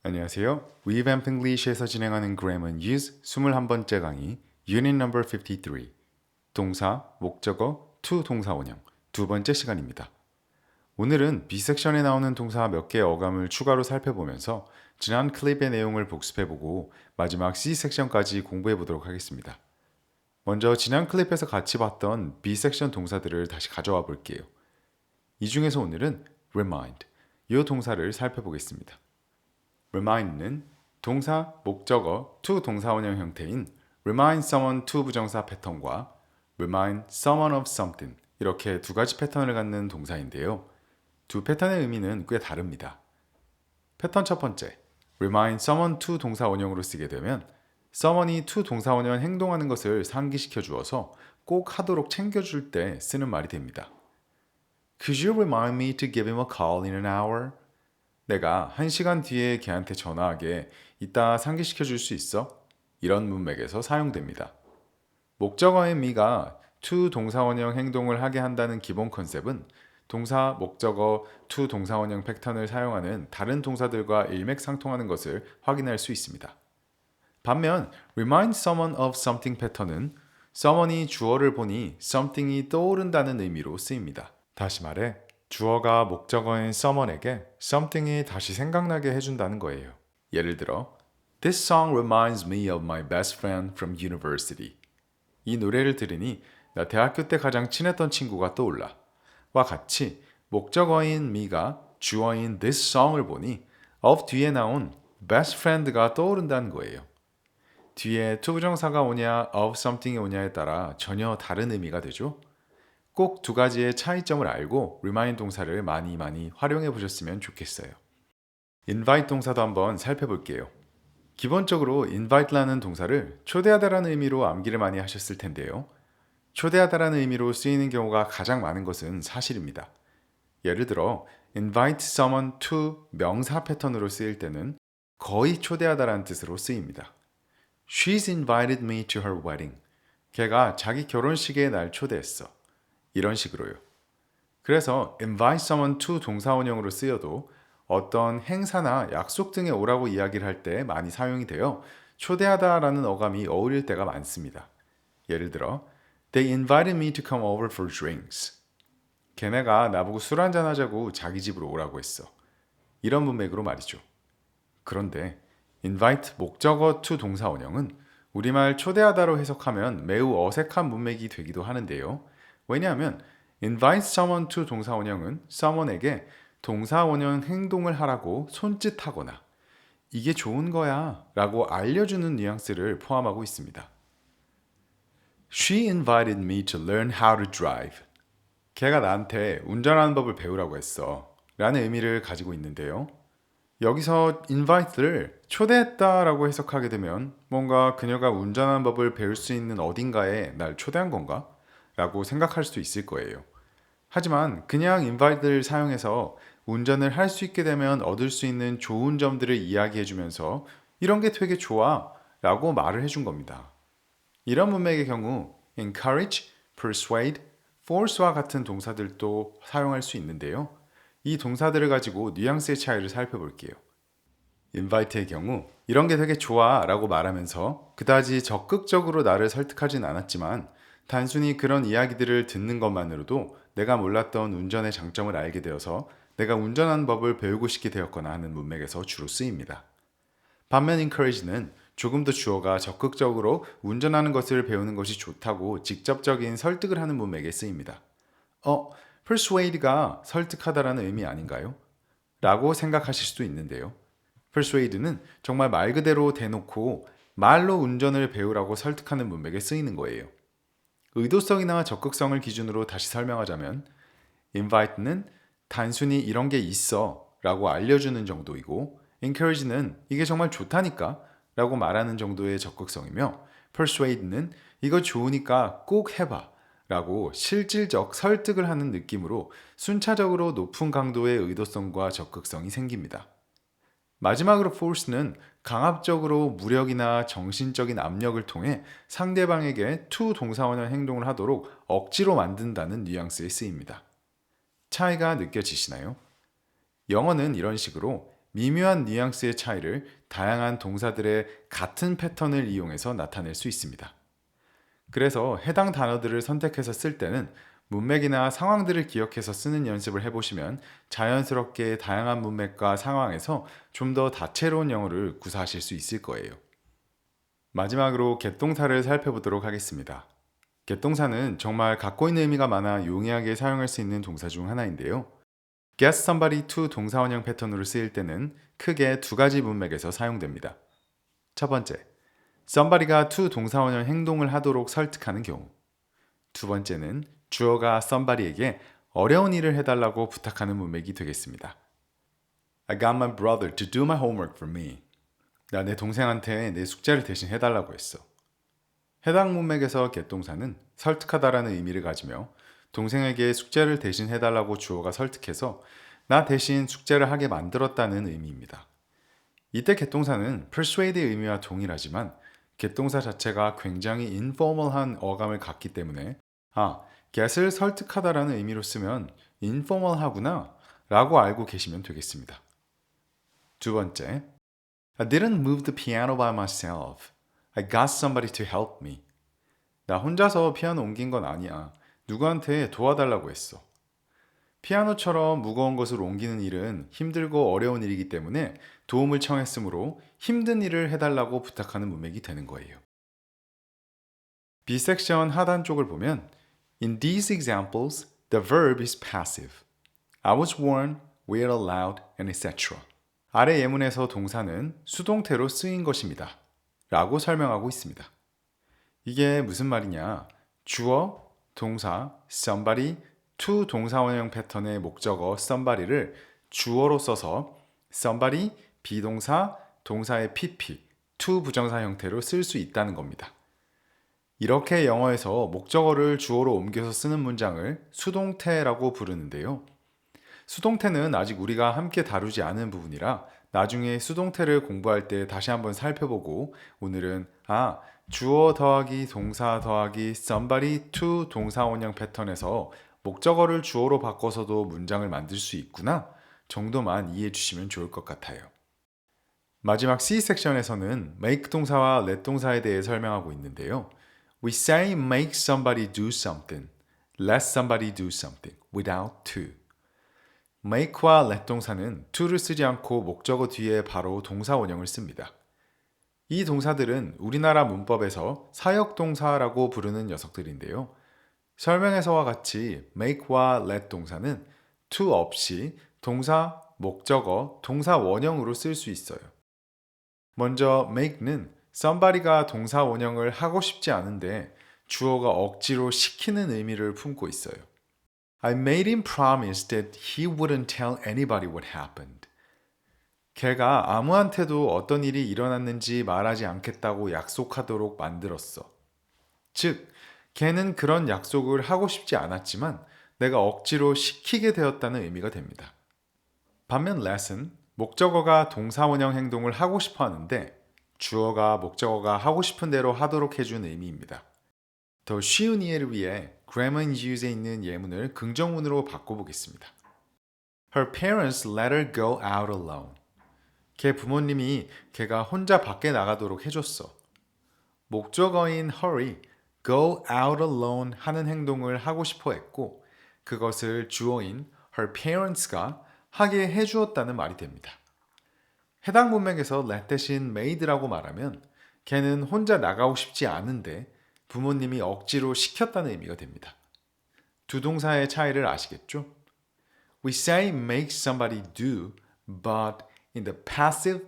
안녕하세요. Revamp English에서 진행하는 Grammar Use 21번째 강의 Unit Number 53 동사, 목적어, to 동사 원형 두 번째 시간입니다. 오늘은 B 섹션에 나오는 동사 몇 개의 어감을 추가로 살펴보면서 지난 클립의 내용을 복습해보고 마지막 C 섹션까지 공부해보도록 하겠습니다. 먼저 지난 클립에서 같이 봤던 B 섹션 동사들을 다시 가져와 볼게요. 이 중에서 오늘은 remind, 이 동사를 살펴보겠습니다. remind는 동사, 목적어, to 동사 원형 형태인 remind someone to 부정사 패턴과 remind someone of something 이렇게 두 가지 패턴을 갖는 동사인데요. 두 패턴의 의미는 꽤 다릅니다. 패턴 첫 번째, remind someone to 동사 원형으로 쓰게 되면 someone이 to 동사 원형 행동하는 것을 상기시켜 주어서 꼭 하도록 챙겨줄 때 쓰는 말이 됩니다. Could you remind me to give him a call in an hour? 내가 1시간 뒤에 걔한테 전화하게 이따 상기시켜 줄 수 있어? 이런 문맥에서 사용됩니다. 목적어의 me가 to 동사원형 행동을 하게 한다는 기본 컨셉은 동사, 목적어, to 동사원형 패턴을 사용하는 다른 동사들과 일맥상통하는 것을 확인할 수 있습니다. 반면 remind someone of something 패턴은 someone이 주어를 보니 something이 떠오른다는 의미로 쓰입니다. 다시 말해 주어가 목적어인 someone에게 something이 다시 생각나게 해준다는 거예요. 예를 들어 This song reminds me of my best friend from university. 이 노래를 들으니 나 대학교 때 가장 친했던 친구가 떠올라. 와 같이 목적어인 me가 주어인 this song을 보니 of 뒤에 나온 best friend가 떠오른다는 거예요. 뒤에 to 부정사가 오냐 of something이 오냐에 따라 전혀 다른 의미가 되죠. 꼭 두 가지의 차이점을 알고 remind 동사를 많이 활용해 보셨으면 좋겠어요. invite 동사도 한번 살펴볼게요. 기본적으로 invite라는 동사를 초대하다라는 의미로 암기를 많이 하셨을 텐데요. 초대하다라는 의미로 쓰이는 경우가 가장 많은 것은 사실입니다. 예를 들어 invite someone to 명사 패턴으로 쓰일 때는 거의 초대하다라는 뜻으로 쓰입니다. She's invited me to her wedding. 걔가 자기 결혼식에 날 초대했어. 이런 식으로요. 그래서 invite someone to 동사원형으로 쓰여도 어떤 행사나 약속 등에 오라고 이야기를 할 때 많이 사용이 되어 초대하다라는 어감이 어울릴 때가 많습니다. 예를 들어 They invited me to come over for drinks. 걔네가 나보고 술 한잔 하자고 자기 집으로 오라고 했어. 이런 문맥으로 말이죠. 그런데 invite 목적어 to 동사원형은 우리말 초대하다로 해석하면 매우 어색한 문맥이 되기도 하는데요. 왜냐하면 invite someone to 동사원형은 someone에게 동사원형 행동을 하라고 손짓하거나 이게 좋은 거야 라고 알려주는 뉘앙스를 포함하고 있습니다. She invited me to learn how to drive. 걔가 나한테 운전하는 법을 배우라고 했어 라는 의미를 가지고 있는데요. 여기서 invite를 초대했다라고 해석하게 되면 뭔가 그녀가 운전하는 법을 배울 수 있는 어딘가에 날 초대한 건가? 라고 생각할 수도 있을 거예요. 하지만 그냥 invite를 사용해서 운전을 할 수 있게 되면 얻을 수 있는 좋은 점들을 이야기해 주면서 이런 게 되게 좋아 라고 말을 해준 겁니다. 이런 문맥의 경우 encourage, persuade, force와 같은 동사들도 사용할 수 있는데요. 이 동사들을 가지고 뉘앙스의 차이를 살펴볼게요. invite의 경우 이런 게 되게 좋아 라고 말하면서 그다지 적극적으로 나를 설득하진 않았지만 단순히 그런 이야기들을 듣는 것만으로도 내가 몰랐던 운전의 장점을 알게 되어서 내가 운전하는 법을 배우고 싶게 되었거나 하는 문맥에서 주로 쓰입니다. 반면 encourage는 조금 더 주어가 적극적으로 운전하는 것을 배우는 것이 좋다고 직접적인 설득을 하는 문맥에 쓰입니다. persuade가 설득하다라는 의미 아닌가요? 라고 생각하실 수도 있는데요. persuade는 정말 말 그대로 대놓고 말로 운전을 배우라고 설득하는 문맥에 쓰이는 거예요. 의도성이나 적극성을 기준으로 다시 설명하자면 invite는 단순히 이런 게 있어 라고 알려주는 정도이고 encourage는 이게 정말 좋다니까 라고 말하는 정도의 적극성이며 persuade는 이거 좋으니까 꼭 해봐 라고 실질적 설득을 하는 느낌으로 순차적으로 높은 강도의 의도성과 적극성이 생깁니다. 마지막으로 force는 강압적으로 무력이나 정신적인 압력을 통해 상대방에게 to 동사원형 행동을 하도록 억지로 만든다는 뉘앙스에 쓰입니다. 차이가 느껴지시나요? 영어는 이런 식으로 미묘한 뉘앙스의 차이를 다양한 동사들의 같은 패턴을 이용해서 나타낼 수 있습니다. 그래서 해당 단어들을 선택해서 쓸 때는 문맥이나 상황들을 기억해서 쓰는 연습을 해보시면 자연스럽게 다양한 문맥과 상황에서 좀 더 다채로운 영어를 구사하실 수 있을 거예요. 마지막으로 get 동사를 살펴보도록 하겠습니다. get 동사는 정말 갖고 있는 의미가 많아 용이하게 사용할 수 있는 동사 중 하나인데요. get somebody to 동사원형 패턴으로 쓰일 때는 크게 두 가지 문맥에서 사용됩니다. 첫 번째, somebody가 to 동사원형 행동을 하도록 설득하는 경우. 두 번째는 주어가 somebody에게 어려운 일을 해달라고 부탁하는 문맥이 되겠습니다. I got my brother to do my homework for me. 나 내 동생한테 내 숙제를 대신 해달라고 했어. 해당 문맥에서 get 동사는 설득하다라는 의미를 가지며 동생에게 숙제를 대신 해달라고 주어가 설득해서 나 대신 숙제를 하게 만들었다는 의미입니다. 이때 get 동사는 persuade의 의미와 동일하지만 get 동사 자체가 굉장히 informal한 어감을 갖기 때문에 get을 설득하다라는 의미로 쓰면 informal하구나 라고 알고 계시면 되겠습니다. 두 번째, I didn't move the piano by myself. I got somebody to help me. 나 혼자서 피아노 옮긴 건 아니야. 누구한테 도와달라고 했어. 피아노처럼 무거운 것을 옮기는 일은 힘들고 어려운 일이기 때문에 도움을 청했으므로 힘든 일을 해달라고 부탁하는 문맥이 되는 거예요. B 섹션 하단 쪽을 보면 In these examples, the verb is passive. I was warned, we are allowed, and etc. 아래 예문에서 동사는 수동태로 쓰인 것입니다. 라고 설명하고 있습니다. 이게 무슨 말이냐? 주어, 동사, somebody, to 동사원형 패턴의 목적어 somebody를 주어로 써서 somebody, 비동사, 동사의 pp, to 부정사 형태로 쓸 수 있다는 겁니다. 이렇게 영어에서 목적어를 주어로 옮겨서 쓰는 문장을 수동태라고 부르는데요. 수동태는 아직 우리가 함께 다루지 않은 부분이라 나중에 수동태를 공부할 때 다시 한번 살펴보고 오늘은 주어 더하기 동사 더하기 somebody to 동사원형 패턴에서 목적어를 주어로 바꿔서도 문장을 만들 수 있구나 정도만 이해해 주시면 좋을 것 같아요. 마지막 C 섹션에서는 make 동사와 let 동사에 대해 설명하고 있는데요. We say make somebody do something, let somebody do something without to. make와 let 동사는 to를 쓰지 않고 목적어 뒤에 바로 동사 원형을 씁니다. 이 동사들은 우리나라 문법에서 사역동사라고 부르는 녀석들인데요. 설명에서와 같이 make와 let 동사는 to 없이 동사, 목적어, 동사 원형으로 쓸 수 있어요. 먼저 make는 somebody가 동사 원형을 하고 싶지 않은데 주어가 억지로 시키는 의미를 품고 있어요. I made him promise that he wouldn't tell anybody what happened. 걔가 아무한테도 어떤 일이 일어났는지 말하지 않겠다고 약속하도록 만들었어. 즉, 걔는 그런 약속을 하고 싶지 않았지만 내가 억지로 시키게 되었다는 의미가 됩니다. 반면 let은 목적어가 동사원형 행동을 하고 싶어 하는데 주어가 목적어가 하고 싶은 대로 하도록 해준 의미입니다. 더 쉬운 이해를 위해 grammar and use에 있는 예문을 긍정문으로 바꿔보겠습니다. Her parents let her go out alone. 걔 부모님이 걔가 혼자 밖에 나가도록 해줬어. 목적어인 her이 go out alone 하는 행동을 하고 싶어 했고 그것을 주어인 her parents가 하게 해주었다는 말이 됩니다. 해당 문맥에서 let 대신 made라고 말하면 걔는 혼자 나가고 싶지 않은데 부모님이 억지로 시켰다는 의미가 됩니다. 두 동사의 차이를 아시겠죠? We say make somebody do, but in the passive,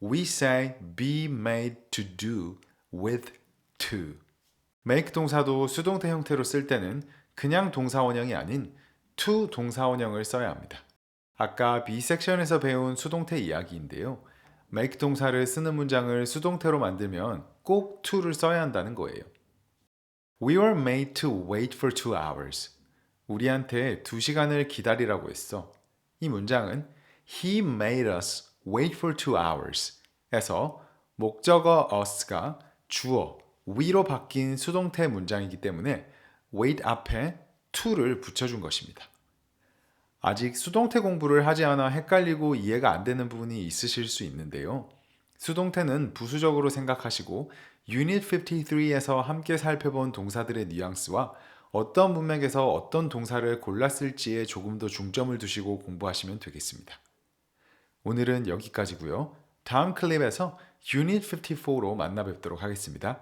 we say be made to do with to. make 동사도 수동태 형태로 쓸 때는 그냥 동사원형이 아닌 to 동사원형을 써야 합니다. 아까 B 섹션에서 배운 수동태 이야기인데요. make 동사를 쓰는 문장을 수동태로 만들면 꼭 to를 써야 한다는 거예요. We were made to wait for 2 hours. 우리한테 2시간을 기다리라고 했어. 이 문장은 He made us wait for 2 hours 에서 목적어 us가 주어 we로 바뀐 수동태 문장이기 때문에 wait 앞에 to를 붙여준 것입니다. 아직 수동태 공부를 하지 않아 헷갈리고 이해가 안 되는 부분이 있으실 수 있는데요. 수동태는 부수적으로 생각하시고 유닛 53에서 함께 살펴본 동사들의 뉘앙스와 어떤 문맥에서 어떤 동사를 골랐을지에 조금 더 중점을 두시고 공부하시면 되겠습니다. 오늘은 여기까지고요. 다음 클립에서 유닛 54로 만나 뵙도록 하겠습니다.